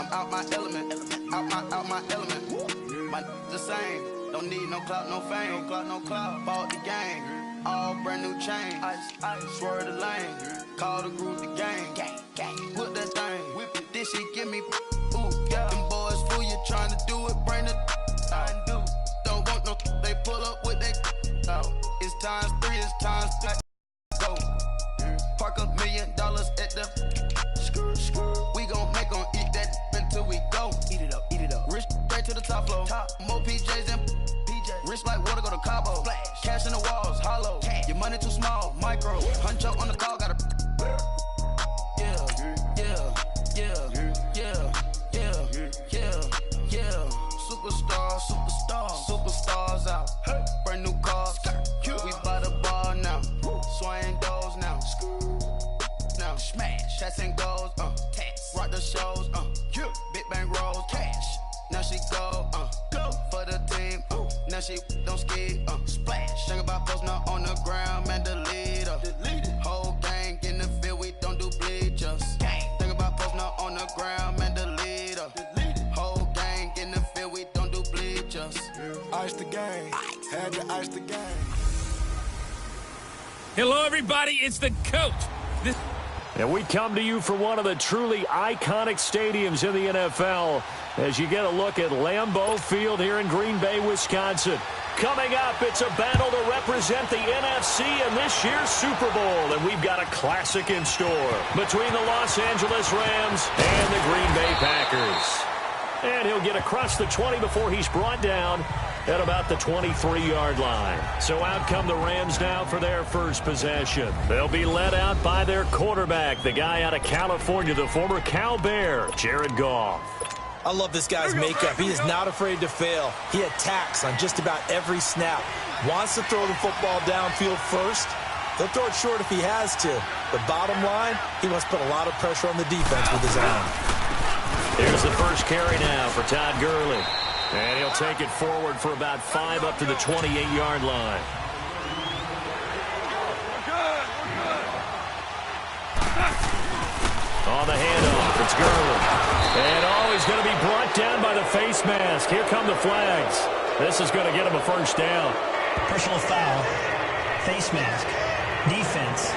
I'm out my element. Out my element. My the same. Don't need no clout, no fame. No clout, no clout. Bought the game. All brand new chain. Ice, swerve the lane. Call the group the gang. Whip that thing. Whip it. This shit give me. Ooh, yeah. Them boys fool you trying to do it. Bring it. I do. Don't want no. They pull up with they. It's times 3. It's times 3. Go. Park $1 million at the. We gon' make 'em eat that until we go. Eat it up, eat it up. Rich straight to the top floor. More PJs and PJs. Rich like water, go to Cabo. Splash. Cash in the walls, hollow. Cash. Your money too small, micro. Hunch up on the call, gotta. Yeah. Superstars out. Brand new cars. We by the bar now. Swaying doors now. Now smash. Cats and goals. Rock the shows. Big bang rolls. Cash. Now she go. For the team. Now she don't ski. Splash. Think about posting up on the ground, man. Delete her. Whole gang in the field. We don't do bleachers. Think about posting up on the ground, man. Delete her. Whole gang in the field. We don't do bleachers. Ice the game. Had to ice the game. Hello, everybody. It's the coach. And we come to you from one of the truly iconic stadiums in the NFL as you get a look at Lambeau Field here in Green Bay, Wisconsin. Coming up, it's a battle to represent the NFC in this year's Super Bowl, and we've got a classic in store between the Los Angeles Rams and the Green Bay Packers. And he'll get across the 20 before he's brought down at about the 23-yard line. So out come the Rams now for their first possession. They'll be led out by their quarterback, the guy out of California, the former Cal Bear, Jared Goff. I love this guy's makeup. He is not afraid to fail. He attacks on just about every snap. Wants to throw the football downfield first. He'll throw it short if he has to. But bottom line, he must put a lot of pressure on the defense with his arm. Here's the first carry now for Todd Gurley. And he'll take it forward for about 5 up to the 28-yard line. On the handoff, it's Gurley. And he's going to be brought down by the face mask. Here come the flags. This is going to get him a first down. Personal foul, face mask, defense.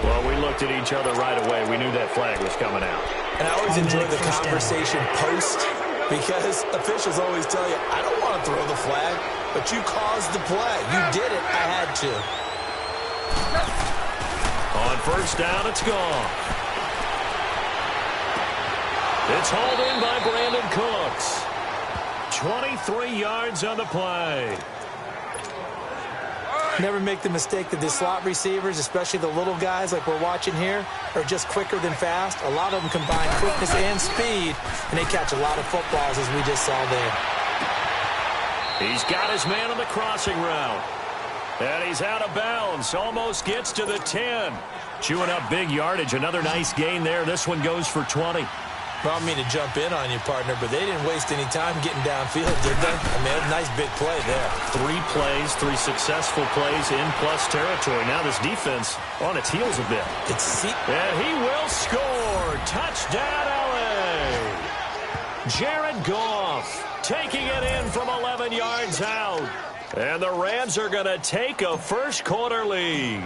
Well, we looked at each other right away. We knew that flag was coming out. And I always enjoy the conversation post because officials always tell you, I don't want to throw the flag, but you caused the play. You did it. I had to. On first down, it's gone. It's hauled in by Brandon Cooks. 23 yards on the play. Never make the mistake that the slot receivers, especially the little guys like we're watching here, are just quicker than fast. A lot of them combine quickness and speed, and they catch a lot of footballs, as we just saw there. He's got his man on the crossing route. And he's out of bounds. Almost gets to the 10. Chewing up big yardage. Another nice gain there. This one goes for 20. Well, I mean to jump in on you, partner, but they didn't waste any time getting downfield, did they? I mean, a nice big play there. 3 plays, 3 successful plays in plus territory. Now this defense on its heels a bit. And he will score. Touchdown, LA. Jared Goff taking it in from 11 yards out. And the Rams are going to take a first quarter lead.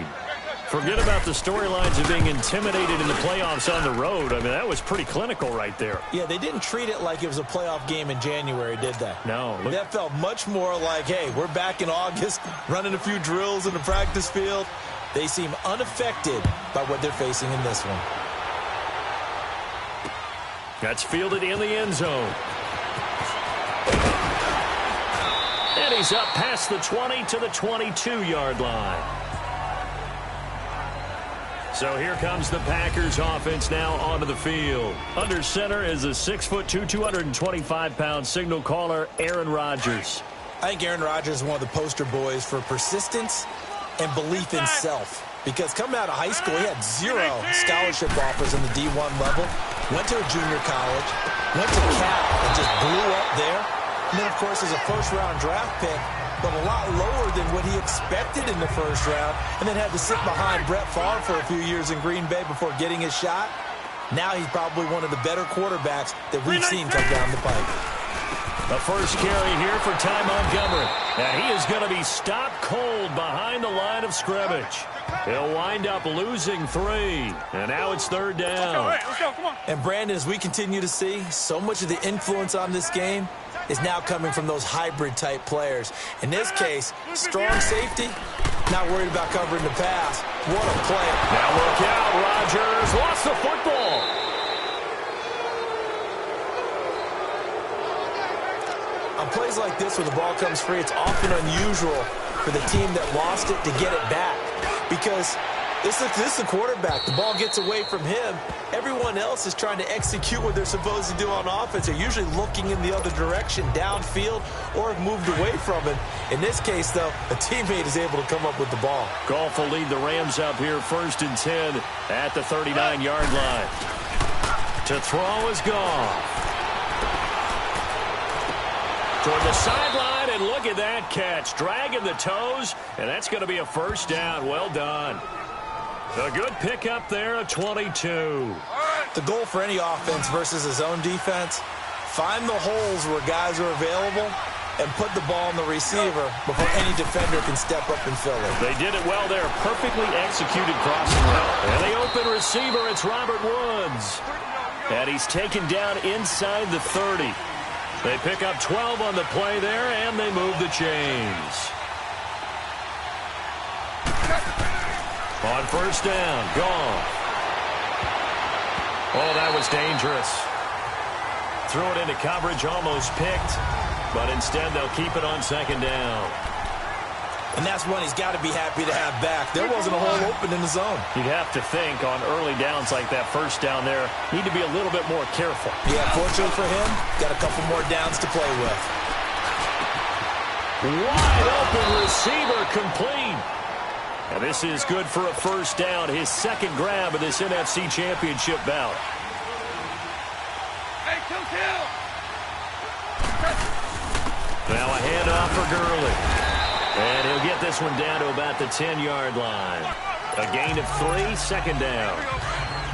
Forget about the storylines of being intimidated in the playoffs on the road. I mean, that was pretty clinical right there. Yeah, they didn't treat it like it was a playoff game in January, did they? No. That felt much more like, hey, we're back in August, running a few drills in the practice field. They seem unaffected by what they're facing in this one. That's fielded in the end zone. And he's up past the 20 to the 22-yard line. So here comes the Packers offense now onto the field. Under center is a 6'2", 225-pound signal caller, Aaron Rodgers. I think Aaron Rodgers is one of the poster boys for persistence and belief in self. Because coming out of high school, he had 0 scholarship offers in the D1 level. Went to a junior college, went to Cal, and just blew up there. And then, of course, as a first-round draft pick, but a lot lower than what he expected in the first round, and then had to sit behind Brett Favre for a few years in Green Bay before getting his shot. Now he's probably one of the better quarterbacks that we've seen come down the pipe. The first carry here for Ty Montgomery. And he is going to be stopped cold behind the line of scrimmage. He'll wind up losing 3. And now it's third down. Let's go, come on. And Brandon, as we continue to see, so much of the influence on this game is now coming from those hybrid-type players. In this case, strong safety, not worried about covering the pass. What a play. Now look out, Rodgers lost the football. On plays like this where the ball comes free, it's often unusual for the team that lost it to get it back. Because this is the quarterback. The ball gets away from him. Everyone else is trying to execute what they're supposed to do on offense. They're usually looking in the other direction, downfield, or have moved away from him. In this case, though, a teammate is able to come up with the ball. Goff will lead the Rams up here 1st and 10 at the 39-yard line. To throw is Goff. Toward the sideline, and look at that catch. Dragging the toes, and that's going to be a first down. Well done. A good pickup there, a 22. The goal for any offense versus his own defense, find the holes where guys are available and put the ball on the receiver before any defender can step up and fill it. They did it well there. Perfectly executed crossing route. And the open receiver, it's Robert Woods. And he's taken down inside the 30. They pick up 12 on the play there, and they move the chains. On first down, Goff. Oh, that was dangerous. Threw it into coverage, almost picked, but instead they'll keep it on second down. And that's one he's got to be happy to have back. There wasn't a hole open in the zone. You'd have to think on early downs like that first down there, need to be a little bit more careful. Yeah, fortunately for him, got a couple more downs to play with. Wide open receiver complete. And this is good for a first down, his second grab of this NFC Championship bout. Hey, kill. Now a handoff for Gurley. And he'll get this one down to about the 10-yard line. A gain of 3, second down.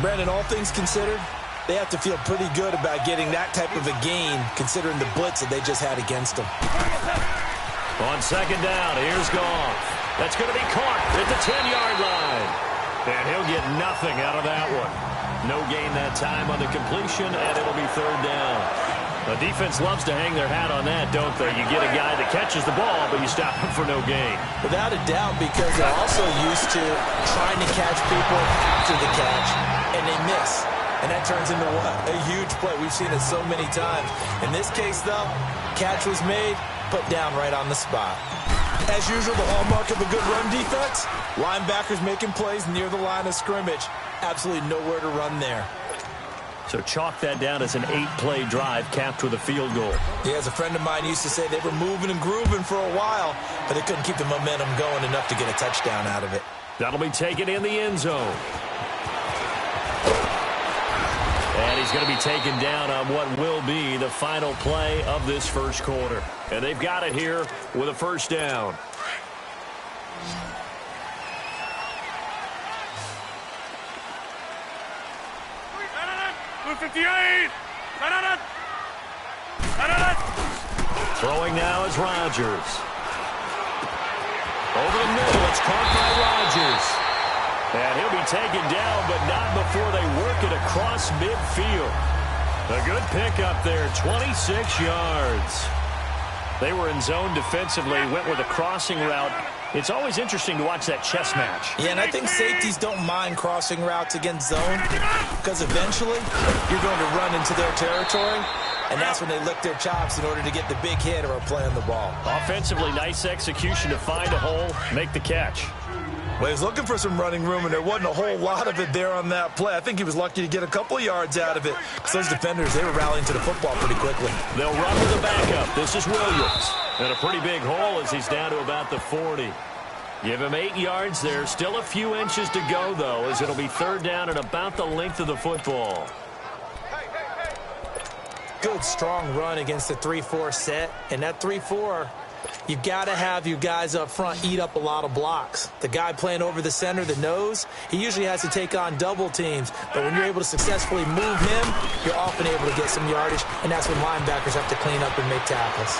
Brandon, all things considered, they have to feel pretty good about getting that type of a gain considering the blitz that they just had against them. On second down, here's Goff. That's going to be caught at the 10-yard line. And he'll get nothing out of that one. No gain that time on the completion, and it'll be third down. The defense loves to hang their hat on that, don't they? You get a guy that catches the ball, but you stop him for no gain. Without a doubt, because they're also used to trying to catch people after the catch, and they miss. And that turns into what? A huge play. We've seen it so many times. In this case, though, catch was made, put down right on the spot. As usual, the hallmark of a good run defense, linebackers making plays near the line of scrimmage. Absolutely nowhere to run there. So chalk that down as an 8-play drive capped with a field goal. Yeah, as a friend of mine used to say, they were moving and grooving for a while, but they couldn't keep the momentum going enough to get a touchdown out of it. That'll be taken in the end zone. And he's going to be taken down on what will be the final play of this first quarter. And they've got it here with a first down. Throwing now is Rodgers. Over the middle, it's caught by Rodgers. And he'll be taken down, but not before they work it across midfield. A good pickup there, 26 yards. They were in zone defensively, went with a crossing route. It's always interesting to watch that chess match. Yeah, and I think safeties don't mind crossing routes against zone because eventually you're going to run into their territory, and that's when they lick their chops in order to get the big hit or a play on the ball. Offensively, nice execution to find a hole, make the catch. Well, he was looking for some running room, and there wasn't a whole lot of it there on that play. I think he was lucky to get a couple of yards out of it. So those defenders, they were rallying to the football pretty quickly. They'll run with the backup. This is Williams. And a pretty big hole as he's down to about the 40. Give him 8 yards there. Still a few inches to go, though, as it'll be third down at about the length of the football. Good, strong run against the 3-4 set. And that 3-4, You've got to have your guys up front eat up a lot of blocks. The guy playing over the center, the nose, he usually has to take on double teams. But when you're able to successfully move him, you're often able to get some yardage, and that's when linebackers have to clean up and make tackles.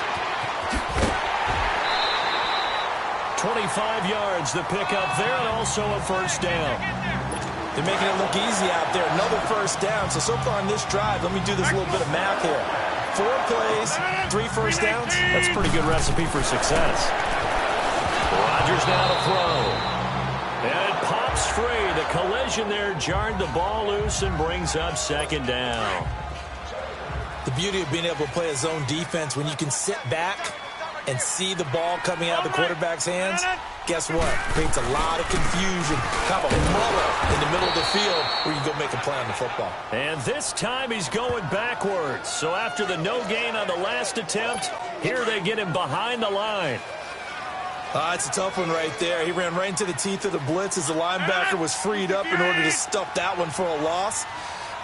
25 yards the pickup there, and also a first down. They're making it look easy out there. Another first down. So far on this drive, let me do this little bit of math here. 4 plays, 3 first downs. That's a pretty good recipe for success. Rodgers now to throw. And it pops free. The collision there jarred the ball loose and brings up second down. The beauty of being able to play a zone defense when you can sit back and see the ball coming out of the quarterback's hands, guess what? Creates a lot of confusion, kind of a muddle in the middle of the field where you go make a play on the football. And this time he's going backwards. So after the no gain on the last attempt, here they get him behind the line. It's a tough one right there. He ran right into the teeth of the blitz as the linebacker was freed up in order to stuff that one for a loss.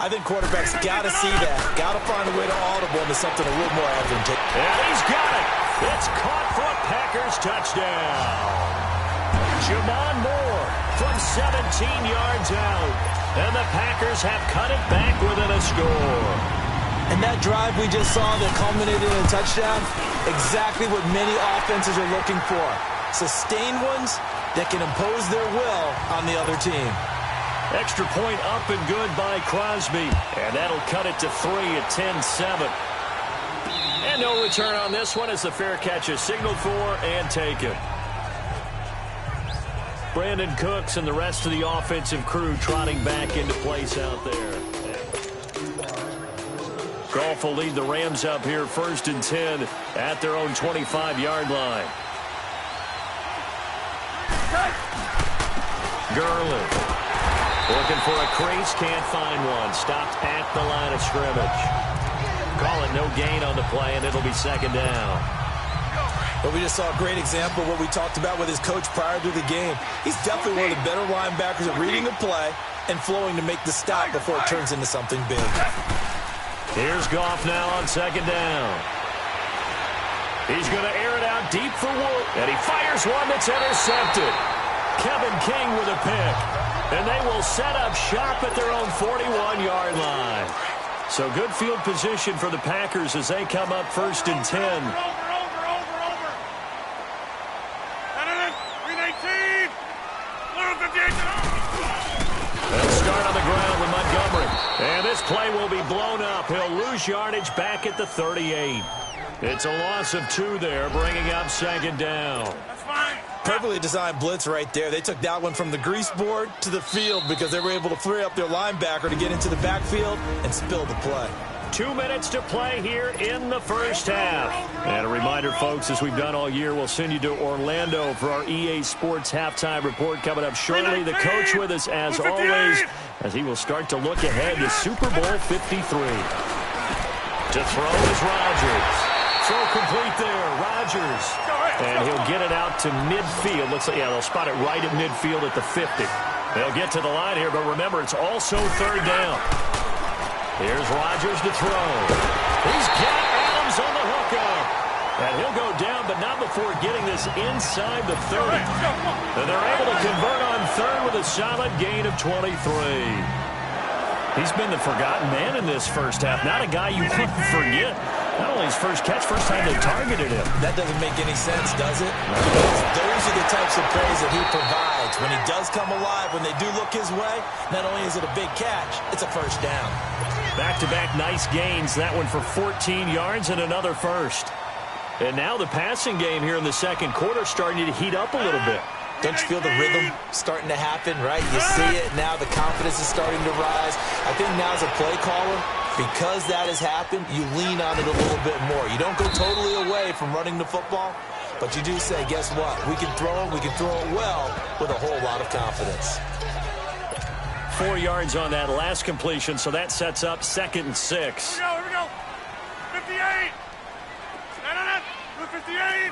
I think quarterbacks got to see that. Got to find a way to audible into something a little more advantageous. And he's got it. It's caught for a Packers touchdown. Jamon Moore from 17 yards out. And the Packers have cut it back within a score. And that drive we just saw that culminated in a touchdown, exactly what many offenses are looking for. Sustained ones that can impose their will on the other team. Extra point up and good by Crosby. And that'll cut it to 3 at 10-7. And no return on this one as the fair catch is signaled for and taken. Brandon Cooks and the rest of the offensive crew trotting back into place out there. Goff will lead the Rams up here 1st and 10 at their own 25-yard line. Gurley looking for a crease, can't find one. Stopped at the line of scrimmage. Call it no gain on the play, and it'll be second down. But we just saw a great example of what we talked about with his coach prior to the game. He's definitely one of the better linebackers at reading the play and flowing to make the stop before it turns into something big. Here's Goff now on second down. He's going to air it out deep for Wood, and he fires one that's intercepted. Kevin King with a pick, and they will set up shop at their own 41-yard line. So good field position for the Packers as they come up 1st and 10. They'll start on the ground with Montgomery. And this play will be blown up. He'll lose yardage back at the 38. It's a loss of 2 there, bringing up second down. Perfectly designed blitz right there. They took that one from the grease board to the field because they were able to free up their linebacker to get into the backfield and spill the play. 2 minutes to play here in the first half. And a reminder, folks, as we've done all year, we'll send you to Orlando for our EA Sports halftime report coming up shortly. The coach with us, as always, as he will start to look ahead to Super Bowl 53. To throw is Rodgers. Throw complete there. Rodgers. And he'll get it out to midfield. Looks like, yeah, they'll spot it right at midfield at the 50. They'll get to the line here, but remember, it's also third down. Here's Rodgers to throw. He's got Adams on the hookup. And he'll go down, but not before getting this inside the 30. And they're able to convert on third with a solid gain of 23. He's been the forgotten man in this first half. Not a guy you want to forget. Not only his first catch, first time they targeted him. That doesn't make any sense, does it? Because those are the types of plays that he provides. When he does come alive, when they do look his way, not only is it a big catch, it's a first down. Back-to-back nice gains. That one for 14 yards and another first. And now the passing game here in the second quarter starting to heat up a little bit. Don't you feel the rhythm starting to happen, right? You see it now. The confidence is starting to rise. I think now as a play caller, because that has happened, you lean on it a little bit more. You don't go totally away from running the football, but you do say, guess what? We can throw it. We can throw it well with a whole lot of confidence. 4 yards on that last completion, so that sets up 2nd and 6. Here we go. 58. 58.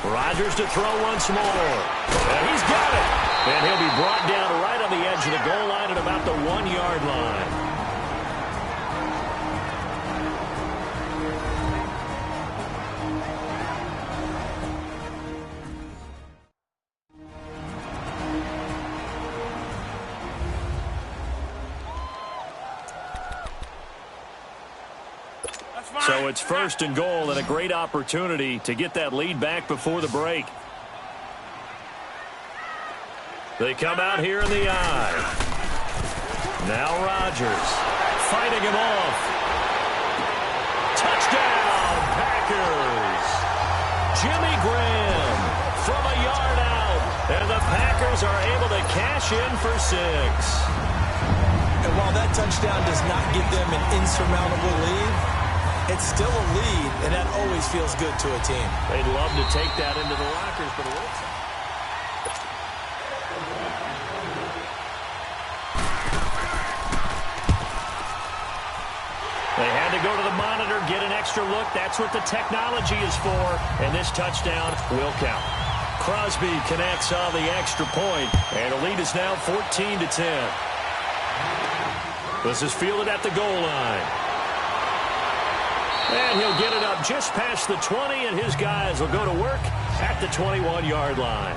Rodgers to throw once more. And he's got it. And he'll be brought down right on the edge of the goal line at about the 1-yard line. So it's 1st and goal and a great opportunity to get that lead back before the break. They come out here in the eye. Now Rodgers fighting him off. Touchdown, Packers. Jimmy Graham from a yard out. And the Packers are able to cash in for 6. And while that touchdown does not give them an insurmountable lead, it's still a lead, and that always feels good to a team. They'd love to take that into the lockers, but it works. They had to go to the monitor, get an extra look. That's what the technology is for, and this touchdown will count. Crosby connects on the extra point, and the lead is now 14-10. This is fielded at the goal line. And he'll get it up just past the 20, and his guys will go to work at the 21-yard line.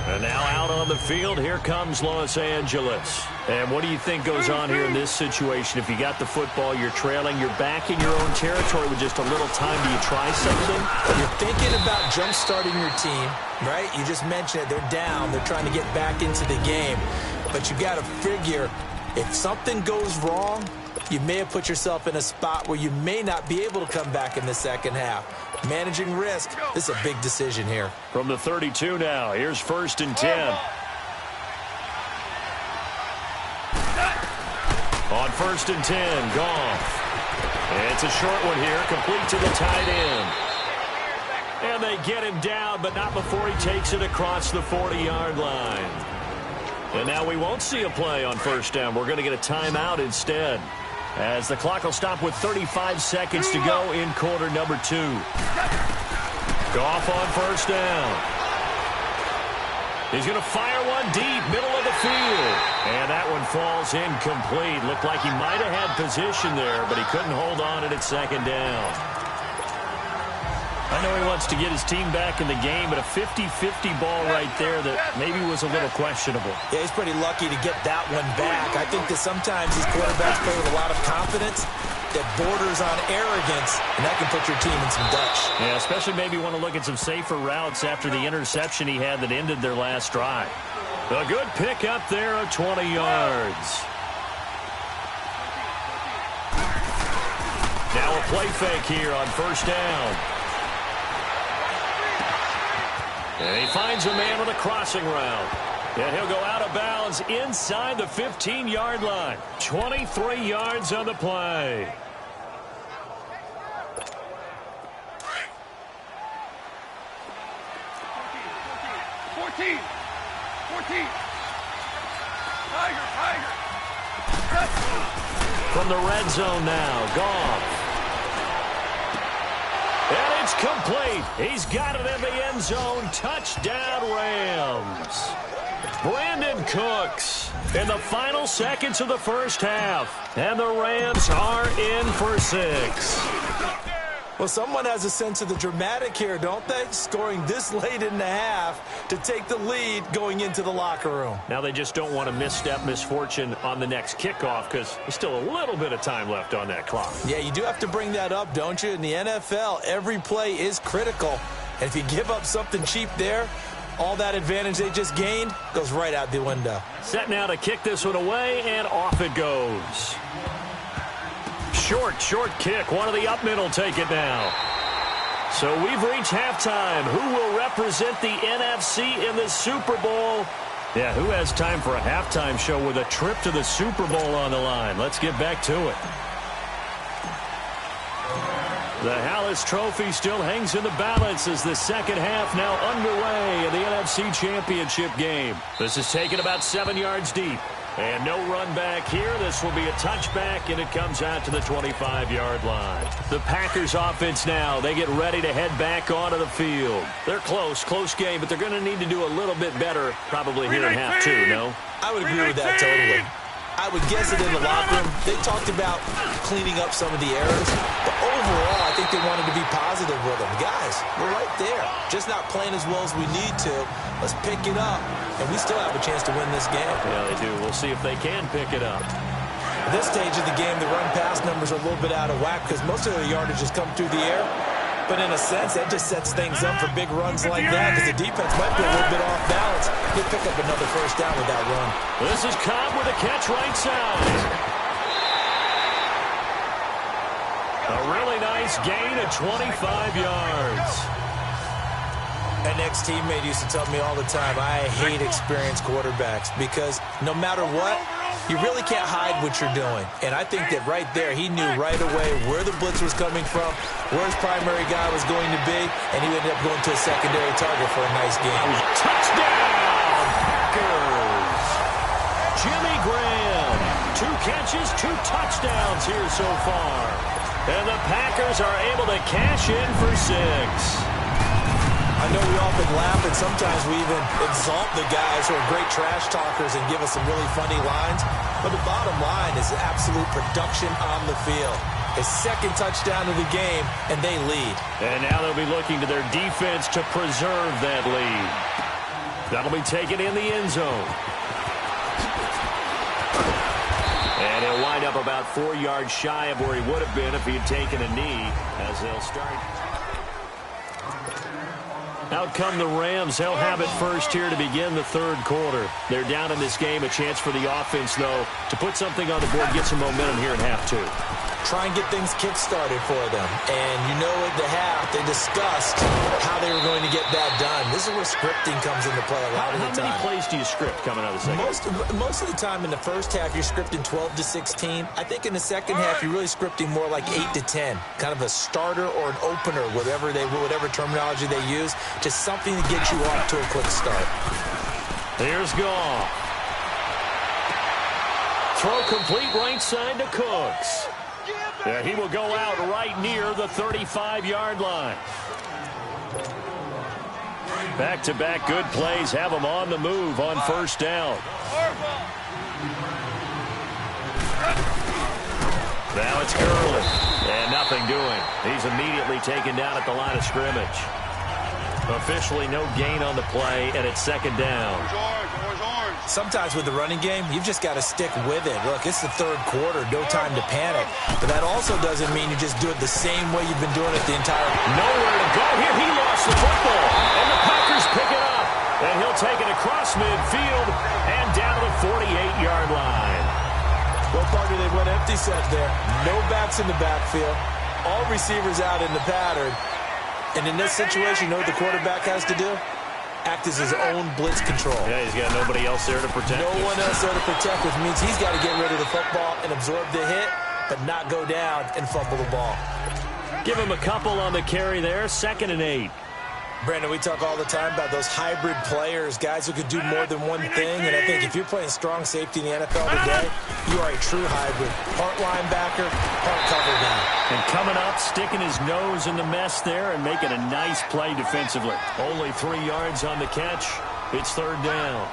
And now out on the field, here comes Los Angeles. And what do you think goes on here in this situation? If you got the football, you're trailing, you're back in your own territory with just a little time. Do you try something? You're thinking about jump-starting your team, right? You just mentioned it. They're down. They're trying to get back into the game. But you got to figure, if something goes wrong, you may have put yourself in a spot where you may not be able to come back in the second half. Managing risk, this is a big decision here. From the 32 now, here's 1st and 10. On 1st and 10, Goff. It's a short one here, complete to the tight end. And they get him down, but not before he takes it across the 40-yard line. And now we won't see a play on 1st down. We're going to get a timeout instead, as the clock will stop with 35 seconds to go in quarter number 2. Goff on 1st down. He's going to fire one deep, middle of the field. And that one falls incomplete. Looked like he might have had position there, but he couldn't hold on at 2nd down. I know he wants to get his team back in the game, but a 50-50 ball right there that maybe was a little questionable. Yeah, he's pretty lucky to get that one back. I think that sometimes these quarterbacks play with a lot of confidence that borders on arrogance, and that can put your team in some Dutch. Yeah, especially maybe want to look at some safer routes after the interception he had that ended their last drive. A good pick up there of 20 yards. Now a play fake here on 1st down. And he finds a man with a crossing route. And he'll go out of bounds inside the 15-yard line. 23 yards on the play. From the red zone now, Goff. And it's complete. He's got it in the end zone. Touchdown, Rams. Brandon Cooks in the final seconds of the first half. And the Rams are in for 6. Well, someone has a sense of the dramatic here, don't they? Scoring this late in the half to take the lead going into the locker room. Now they just don't want to misstep misfortune on the next kickoff because there's still a little bit of time left on that clock. Yeah, you do have to bring that up, don't you? In the NFL, every play is critical. And if you give up something cheap there, all that advantage they just gained goes right out the window. Set now to kick this one away, and off it goes. Short kick. One of the up middle take it now. So we've reached halftime. Who will represent the NFC in the Super Bowl? Yeah, who has time for a halftime show with a trip to the Super Bowl on the line? Let's get back to it. The Hallis Trophy still hangs in the balance as the second half now underway in the NFC Championship game. This is taken about 7 yards deep. And no run back here. This will be a touchback, and it comes out to the 25-yard line. The Packers offense now, they get ready to head back onto the field. They're close game, but they're going to need to do a little bit better probably here in half 2, no? I would agree with that totally. I would guess that in the locker room, they talked about cleaning up some of the errors. But overall, I think they wanted to be positive with them. Guys, we're right there. Just not playing as well as we need to. Let's pick it up. And we still have a chance to win this game. Yeah, they do. We'll see if they can pick it up. At this stage of the game, the run-pass numbers are a little bit out of whack because most of the yardage has come through the air. But in a sense, that just sets things up for big runs like that because the defense might be a little bit off balance. He'll pick up another first down with that run. This is Cobb with a catch right side. A really nice gain of 25 yards. An ex-teammate used to tell me all the time, I hate experienced quarterbacks because no matter what, you really can't hide what you're doing. And I think that right there, he knew right away where the blitz was coming from, where his primary guy was going to be, and he ended up going to a secondary target for a nice game. Touchdown, Packers! Jimmy Graham, 2 catches, 2 touchdowns here so far. And the Packers are able to cash in for 6. I know we often laugh, and sometimes we even exalt the guys who are great trash talkers and give us some really funny lines. But the bottom line is absolute production on the field. His second touchdown of the game, and they lead. And now they'll be looking to their defense to preserve that lead. That'll be taken in the end zone. And he'll wind up about 4 yards shy of where he would have been if he had taken a knee as they'll start. Out come the Rams. They'll have it first here to begin the third quarter. They're down in this game. A chance for the offense, though, to put something on the board, get some momentum here in half 2. Try and get things kick-started for them. And you know at the half, they discussed how they were going to get that done. This is where scripting comes into play a lot of the time. How many plays do you script coming out of the second? Most of the time in the first half, you're scripting 12 to 16. I think in the second half, you're really scripting more like 8 to 10. Kind of a starter or an opener, whatever terminology they use. Just something to get you off to a quick start. Here's Goff. Throw complete right side to Cooks. Yeah, he will go out right near the 35-yard line. Back-to-back good plays have him on the move on first down. Now it's Gurley. And nothing doing. He's immediately taken down at the line of scrimmage. Officially no gain on the play, and it's second down. Sometimes with the running game, you've just got to stick with it. Look, it's the third quarter, no time to panic. But that also doesn't mean you just do it the same way you've been doing it the entire... Nowhere to go here. He lost the football. And the Packers pick it up. And he'll take it across midfield and down to the 48-yard line. What part do they went empty set there? No backs in the backfield. All receivers out in the pattern. And in this situation, you know what the quarterback has to do? Act as his own blitz control. Yeah, he's got nobody else there to protect. No one else there to protect, which means he's got to get rid of the football and absorb the hit, but not go down and fumble the ball. Give him a couple on the carry there, 2nd and 8. Brandon, we talk all the time about those hybrid players, guys who could do more than one thing, and I think if you're playing strong safety in the NFL today, you are a true hybrid. Part linebacker, part cover guy. And coming up, sticking his nose in the mess there and making a nice play defensively. Only 3 yards on the catch. It's third down.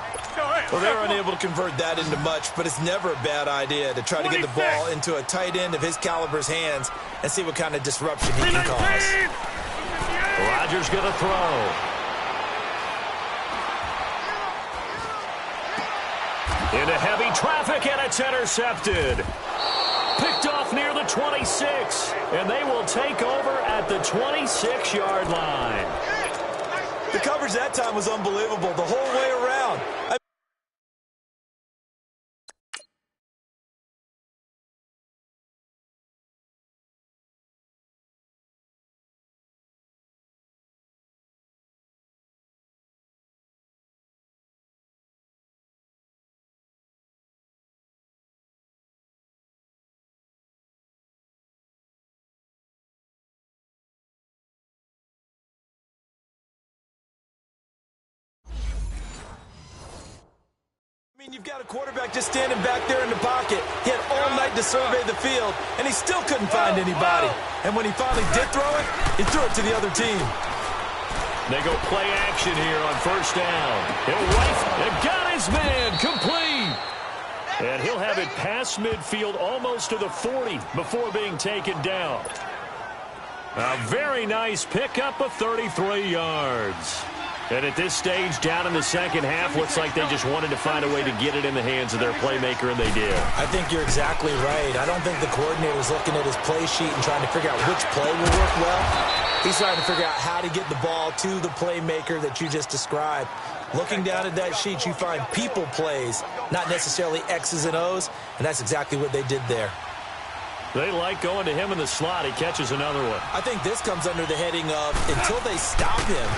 Well, they were unable to convert that into much, but it's never a bad idea to try to get the ball into a tight end of his caliber's hands and see what kind of disruption he can cause. Rodgers going to throw. Into heavy traffic, and it's intercepted. Picked off near the 26, and they will take over at the 26-yard line. The coverage that time was unbelievable the whole way around. You've got a quarterback just standing back there in the pocket. He had all night to survey the field, and he still couldn't find anybody. And when he finally did throw it, he threw it to the other team. They go play action here on first down. He'll right, and got his man complete. And he'll have it past midfield almost to the 40 before being taken down. A very nice pickup of 33 yards. And at this stage, down in the second half, looks like they just wanted to find a way to get it in the hands of their playmaker, and they did. I think you're exactly right. I don't think the coordinator's looking at his play sheet and trying to figure out which play will work well. He's trying to figure out how to get the ball to the playmaker that you just described. Looking down at that sheet, you find people plays, not necessarily X's and O's, and that's exactly what they did there. They like going to him in the slot. He catches another one. I think this comes under the heading of, until they stop him,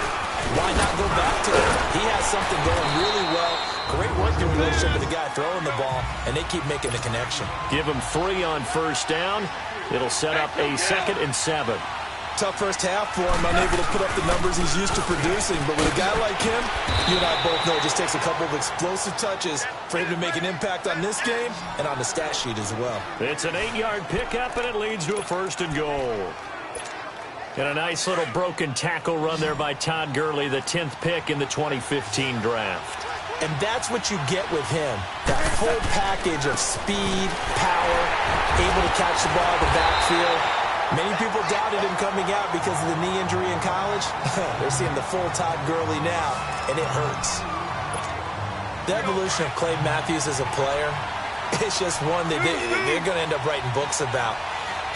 why not go back to him? He has something going really well. Great working relationship with the guy throwing the ball, and they keep making the connection. Give him 3 on first down. It'll set up a 2nd and 7. Tough first half for him, unable to put up the numbers he's used to producing. But with a guy like him, you and I both know it just takes a couple of explosive touches for him to make an impact on this game and on the stat sheet as well. It's an 8-yard pickup, and it leads to a 1st and goal. And a nice little broken tackle run there by Todd Gurley, the 10th pick in the 2015 draft. And that's what you get with him, that full package of speed, power, able to catch the ball in the backfield. Many people doubted him coming out because of the knee injury in college. They're seeing the full Todd Gurley now, and it hurts. The evolution of Clay Matthews as a player, it's just one that they're going to end up writing books about.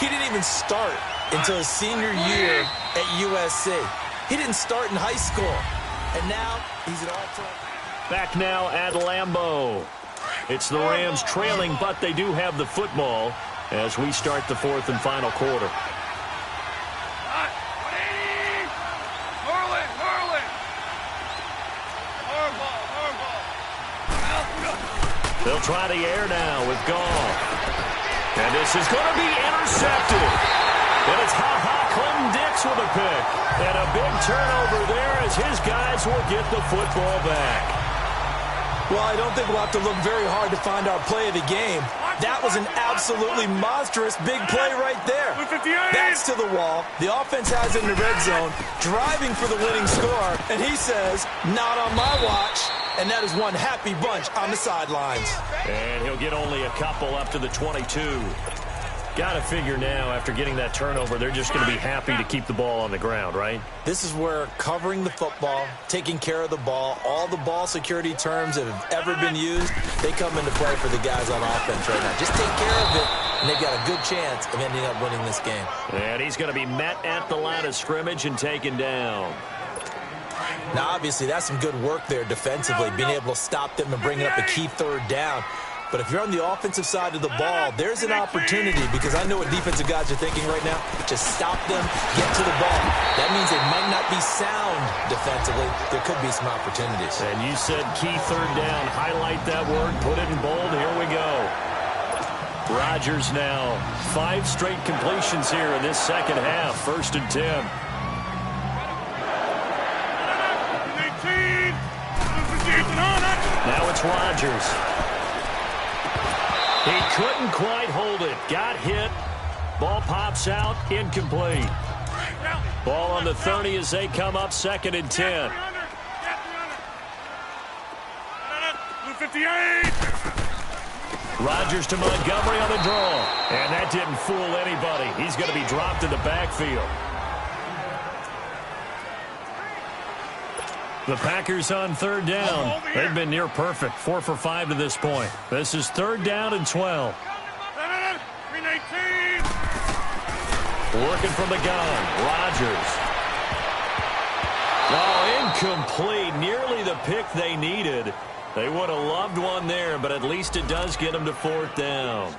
He didn't even start until his senior year at USC. He didn't start in high school, and now he's an all-pro. Back now at Lambeau. It's the Rams trailing, but they do have the football as we start the 4th and final quarter. They'll try the air now with Goff. And this is going to be intercepted. And it's Clinton Dix with a pick. And a big turnover there as his guys will get the football back. Well, I don't think we'll have to look very hard to find our play of the game. That was an absolutely monstrous big play right there. That's to the wall. The offense has it in the red zone, driving for the winning score, and he says, not on my watch. And that is one happy bunch on the sidelines. And he'll get only a couple up to the 22. Got to figure now, after getting that turnover, they're just going to be happy to keep the ball on the ground, right? This is where covering the football, taking care of the ball, all the ball security terms that have ever been used, they come into play for the guys on offense right now. Just take care of it, and they've got a good chance of ending up winning this game. And he's going to be met at the line of scrimmage and taken down. Now, obviously, that's some good work there defensively, being able to stop them and bringing up a key 3rd down. But if you're on the offensive side of the ball, there's an opportunity, because I know what defensive guys are thinking right now. Just stop them, get to the ball. That means they might not be sound defensively. There could be some opportunities. And you said key 3rd down. Highlight that word, put it in bold. Here we go. Rodgers now. 5 straight completions here in this second half. 1st and 10. Now it's Rodgers. He couldn't quite hold it. Got hit. Ball pops out. Incomplete. Ball on the 30 as they come up 2nd and 10. 58. Rodgers to Montgomery on the draw. And that didn't fool anybody. He's going to be dropped in the backfield. The Packers on 3rd down. They've been near perfect. 4 for 5 to this point. This is 3rd down and 12. Working from the gun. Rodgers. Oh, incomplete. Nearly the pick they needed. They would have loved one there, but at least it does get them to 4th down.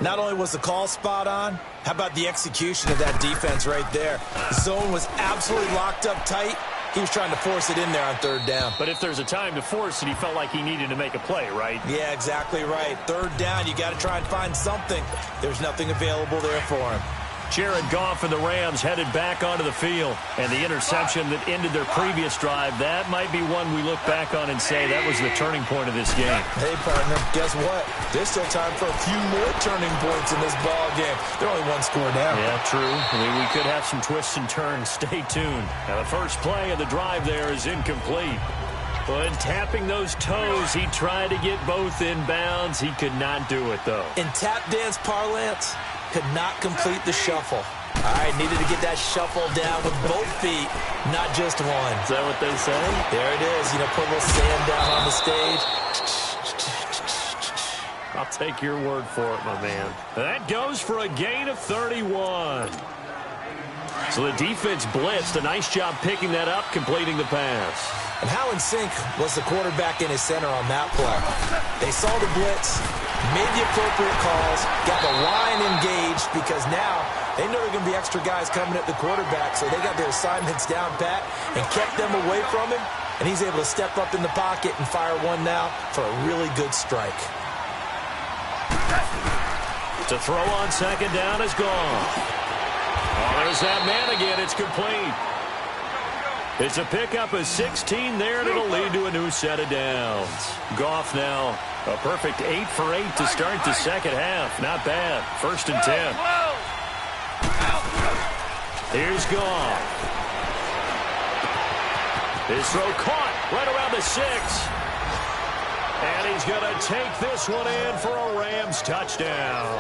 Not only was the call spot on, how about the execution of that defense right there? The zone was absolutely locked up tight. He was trying to force it in there on 3rd down. But if there's a time to force it, he felt like he needed to make a play, right? Yeah, exactly right. 3rd down, you got to try and find something. There's nothing available there for him. Jared Goff and the Rams headed back onto the field. And the interception that ended their previous drive, that might be one we look back on and say that was the turning point of this game. Hey, partner, guess what? There's still time for a few more turning points in this ball game. They're only 1 score down. Yeah, true. I mean, we could have some twists and turns. Stay tuned. Now, the first play of the drive there is incomplete. But tapping those toes, he tried to get both in bounds. He could not do it, though. In tap dance parlance, could not complete the shuffle. All right, needed to get that shuffle down with both feet, not just one. Is that what they say? There it is. You know, put a little sand down on the stage. I'll take your word for it, my man. That goes for a gain of 31. So the defense blitzed. A nice job picking that up, completing the pass. And how in sync was the quarterback and his center on that play? They saw the blitz, made the appropriate calls, got the line engaged because now they know there are going to be extra guys coming at the quarterback, so they got their assignments down pat and kept them away from him, and he's able to step up in the pocket and fire one now for a really good strike. To throw on second down is gone. Oh, there's that man again. It's complete. It's a pickup of 16 there, and it'll lead to a new set of downs. Goff now a perfect 8 for 8 to start the second half. Not bad. 1st and 10. Here's Goff. His throw caught right around the 6. And he's going to take this one in for a Rams touchdown.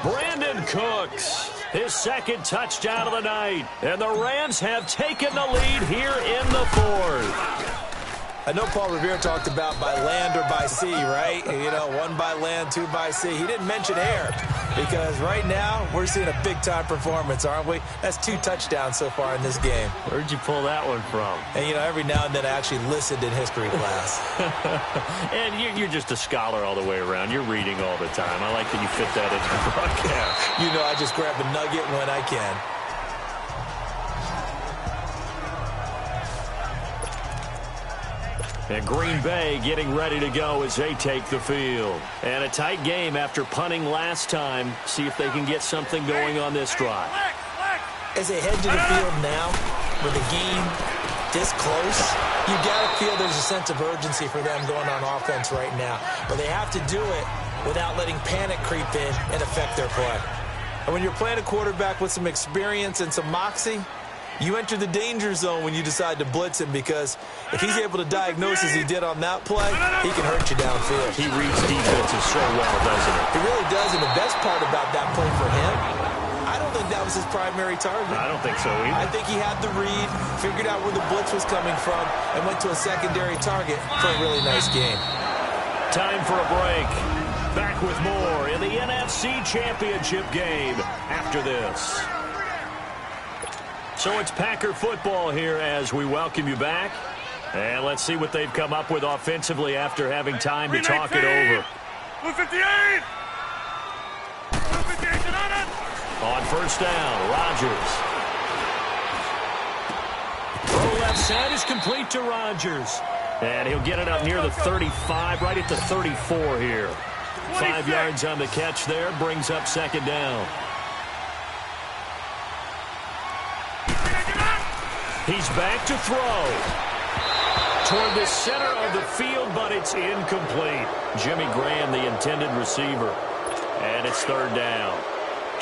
Brandon Cooks, his second touchdown of the night. And the Rams have taken the lead here in the 4th. I know Paul Revere talked about by land or by sea, right? You know, 1 by land, 2 by sea. He didn't mention air because right now we're seeing a big-time performance, aren't we? That's 2 touchdowns so far in this game. Where'd you pull that one from? And, you know, every now and then I actually listened in history class. And you're just a scholar all the way around. You're reading all the time. I like that you fit that into the broadcast. You know, I just grab a nugget when I can. And Green Bay getting ready to go as they take the field. And a tight game after punting last time. See if they can get something going on this drive. As they head to the field now, with the game this close, you got to feel there's a sense of urgency for them going on offense right now. But they have to do it without letting panic creep in and affect their play. And when you're playing a quarterback with some experience and some moxie, you enter the danger zone when you decide to blitz him because if he's able to diagnose as he did on that play, he can hurt you downfield. He reads defenses so well, doesn't he? He really does, and the best part about that play for him, I don't think that was his primary target. I don't think so either. I think he had the read, figured out where the blitz was coming from, and went to a secondary target for a really nice game. Time for a break. Back with more in the NFC Championship game after this. So it's Packer football here as we welcome you back. And let's see what they've come up with offensively after having time to talk it over. 58! On first down, Rodgers. Throw left side is complete to Rodgers. And he'll get it up near the 35, right at the 34 here. 5 yards on the catch there, brings up second down. He's back to throw. Toward the center of the field, but it's incomplete. Jimmy Graham, the intended receiver. And it's third down.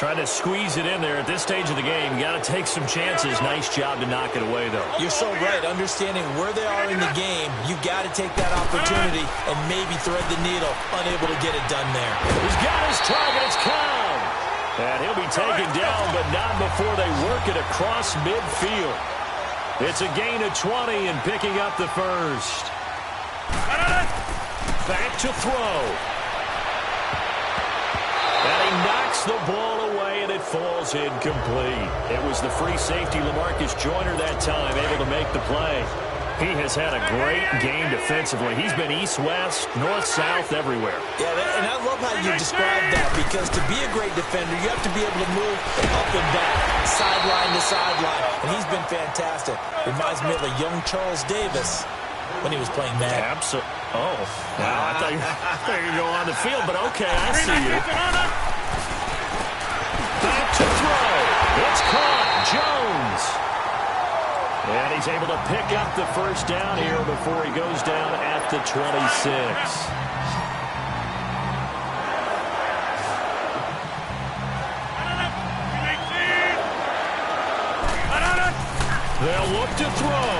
Trying to squeeze it in there at this stage of the game. You got to take some chances. Nice job to knock it away, though. You're so right. Understanding where they are in the game, you got to take that opportunity and maybe thread the needle. Unable to get it done there. He's got his target. It's Cobb. And he'll be taken down, but not before they work it across midfield. It's a gain of 20 and picking up the first. Back to throw. And he knocks the ball away, and it falls incomplete. It was the free safety, LaMarcus Joyner, that time, able to make the play. He has had a great game defensively. He's been east-west, north-south, everywhere. Yeah, and I love how you describe that because to be a great defender, you have to be able to move up and back, sideline to sideline, and he's been fantastic. Reminds me of a young Charles Davis when he was playing Madden. Absolutely. Oh, wow, I thought you were going to go on the field, but okay, I see you. Back to throw. It's caught. Jones. And he's able to pick up the first down here before he goes down at the 26. They'll look to throw.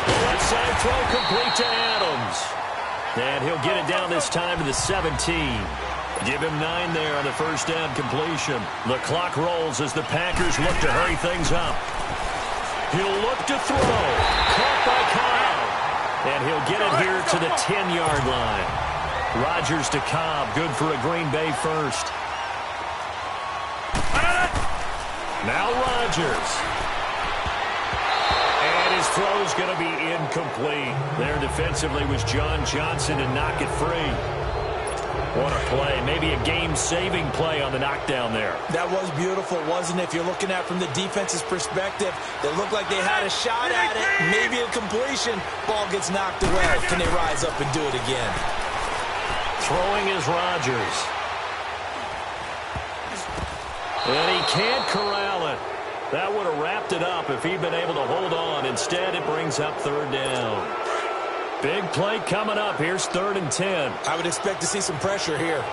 The left side throw complete to Adams. And he'll get it down this time to the 17. Give him 9 there on the first down completion. The clock rolls as the Packers look to hurry things up. He'll look to throw. Caught by Cobb. And he'll get it here to the 10-yard line. Rodgers to Cobb. Good for a Green Bay first. Now Rodgers. And his throw's going to be incomplete. There defensively was John Johnson to knock it free. What a play. Maybe a game-saving play on the knockdown there. That was beautiful, wasn't it? If you're looking at it from the defense's perspective, they looked like they had a shot at it. Maybe a completion. Ball gets knocked away. Can they rise up and do it again? Throwing is Rodgers. And he can't corral it. That would have wrapped it up if he'd been able to hold on. Instead, it brings up third down. Big play coming up. Here's 3rd and 10. I would expect to see some pressure here.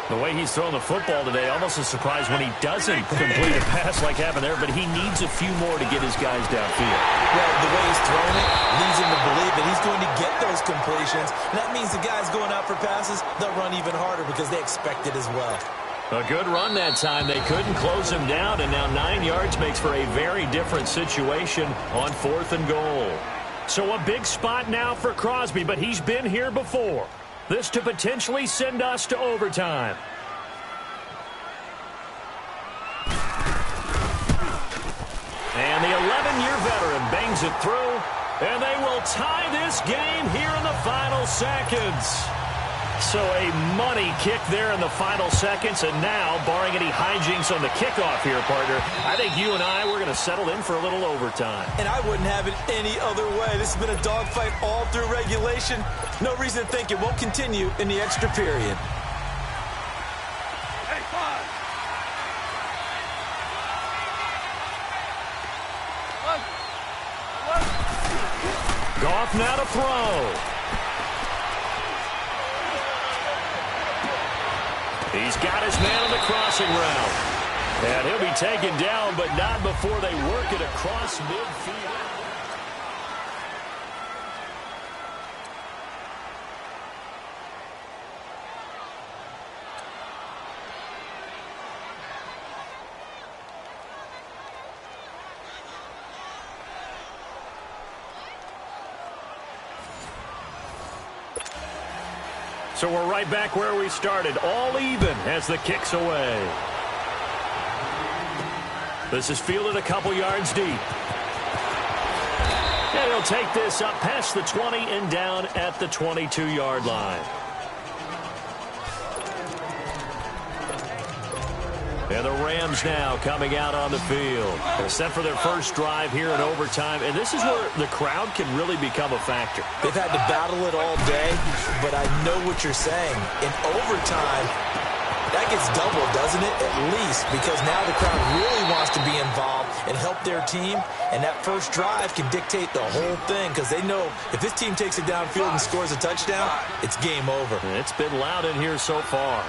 The way he's throwing the football today, almost a surprise when he doesn't complete a pass like happened there, but he needs a few more to get his guys downfield. Well, the way he's throwing it leads him to believe that he's going to get those completions. And that means the guys going out for passes, they'll run even harder because they expect it as well. A good run that time. They couldn't close him down, and now 9 yards makes for a very different situation on 4th and goal. So a big spot now for Crosby, but he's been here before. This to potentially send us to overtime. And the 11-year veteran bangs it through, and they will tie this game here in the final seconds. So a money kick there in the final seconds, and now, barring any hijinks on the kickoff here, partner, I think you and I, we're going to settle in for a little overtime. And I wouldn't have it any other way. This has been a dogfight all through regulation. No reason to think it won't continue in the extra period. Hey, five. Goff now to throw. He's got his man on the crossing route. And he'll be taken down, but not before they work it across midfield. So we're right back where we started, all even as the kick's away. This is fielded a couple yards deep. And he'll take this up past the 20 and down at the 22-yard line. And the Rams now coming out on the field. They're set for their first drive here in overtime. And this is where the crowd can really become a factor. They've had to battle it all day, but I know what you're saying. In overtime, that gets doubled, doesn't it? At least, because now the crowd really wants to be involved and help their team. And that first drive can dictate the whole thing because they know if this team takes it downfield and scores a touchdown, it's game over. It's been loud in here so far.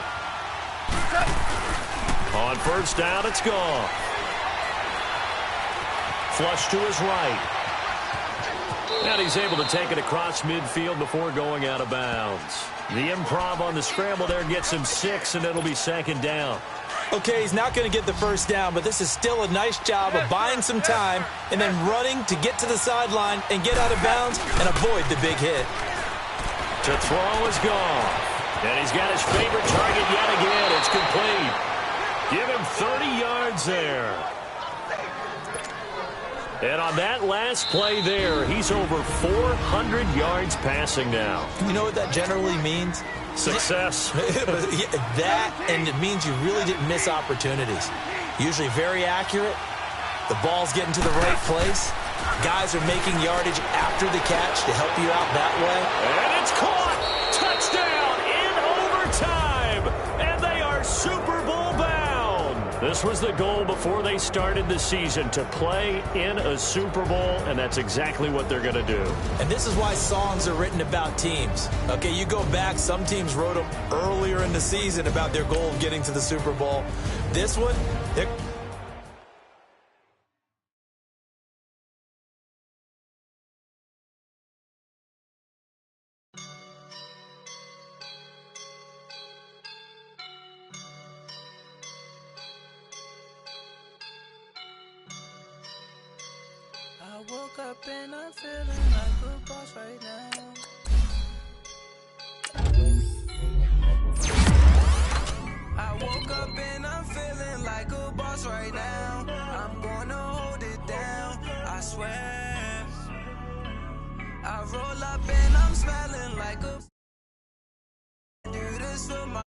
On first down, it's gone. Flush to his right. And he's able to take it across midfield before going out of bounds. The improv on the scramble there gets him 6, and it'll be 2nd down. Okay, he's not going to get the first down, but this is still a nice job of buying some time and then running to get to the sideline and get out of bounds and avoid the big hit. To throw is gone. And he's got his favorite target yet again. It's complete. Give him 30 yards there. And on that last play there, he's over 400 yards passing now. You know what that generally means? Success. That, and it means you really didn't miss opportunities. Usually very accurate. The ball's getting to the right place. Guys are making yardage after the catch to help you out that way. And it's caught. Touchdown in overtime. And they are Super Bowl bound. This was the goal before they started the season, to play in a Super Bowl, and that's exactly what they're going to do. And this is why songs are written about teams. Okay, you go back, some teams wrote them earlier in the season about their goal of getting to the Super Bowl. This one, woke up and I'm feeling like a boss right now. I woke up and I'm feeling like a boss right now. I'm gonna hold it down, I swear. I roll up and I'm smelling like a do this for my